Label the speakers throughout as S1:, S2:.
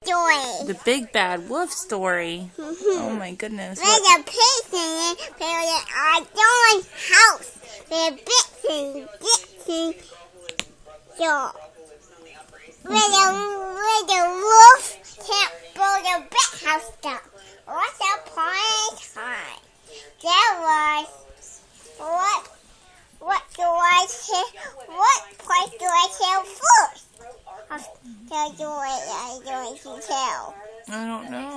S1: story.
S2: The Big Bad Wolf story. Oh my goodness.
S1: There's a pigs in it. There's a Dawn house. There's bits and bits and so. Where the wolf can't build a big house down. Once upon a time, there was what place do I tell first? I'll tell I'm going to tell.
S2: I don't know.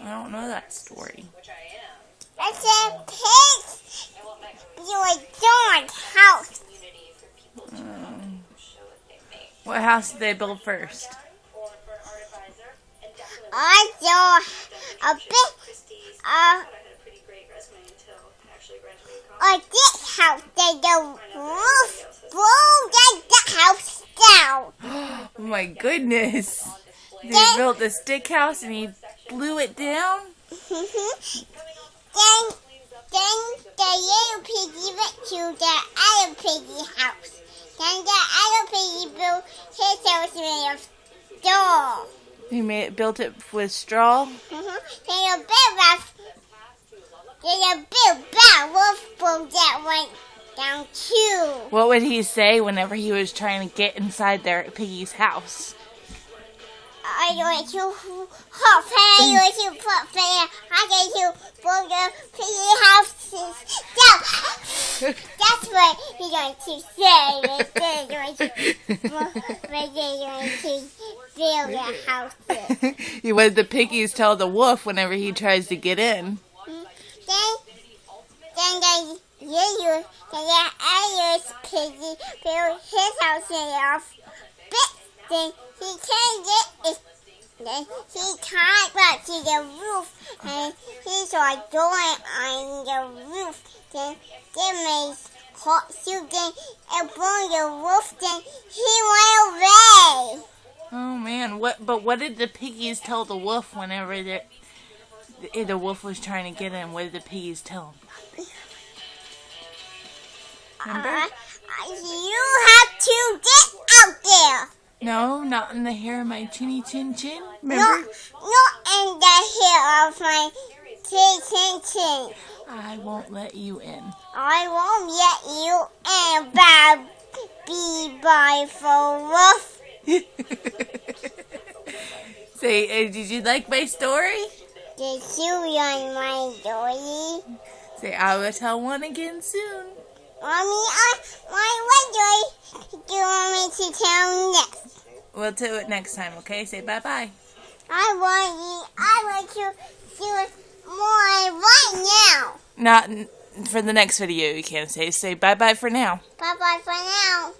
S2: I don't know that story.
S1: I said pigs build a Dawn's house.
S2: What house did they build first?
S1: I saw a this house. Then the roof blew the house down.
S2: Oh my goodness. They built this stick house and he blew it down?
S1: Then the little piggy went to the other piggy house. Then the other piggy built his house made of straw.
S2: He built it with straw?
S1: Then a big bad wolf blew that went down too.
S2: What would he say whenever he was trying to get inside their piggy's house?
S1: I want to hop I want to put there. I want to blow the piggy houses down. That's what he's going to say. They're going to build the houses.
S2: What did the piggies tell the wolf whenever he tries to get in?
S1: Then the other piggy built his house made of bits. Then he can't get it. Then he climbed up to the roof and he saw a door on the roof. Then they made hot soup. Then it blew the roof. Then he went away.
S2: Oh man, what did the piggies tell the wolf whenever the wolf was trying to get in? What did the piggies tell him? Remember?
S1: You have to get out there.
S2: No, not in the hair of my chinny chin chin. Remember?
S1: Not in the hair of my chin chin chin.
S2: I won't let you in.
S1: I won't let you in, bad bye for wolf.
S2: Say, did you like my story?
S1: Did you like my story?
S2: Say, I will tell one again soon.
S1: Mommy, what story do you want me to tell next?
S2: We'll do it next time, okay? Say bye-bye.
S1: I want to do it more right now.
S2: Not for the next video, you can't say. Say bye-bye for now.
S1: Bye-bye for now.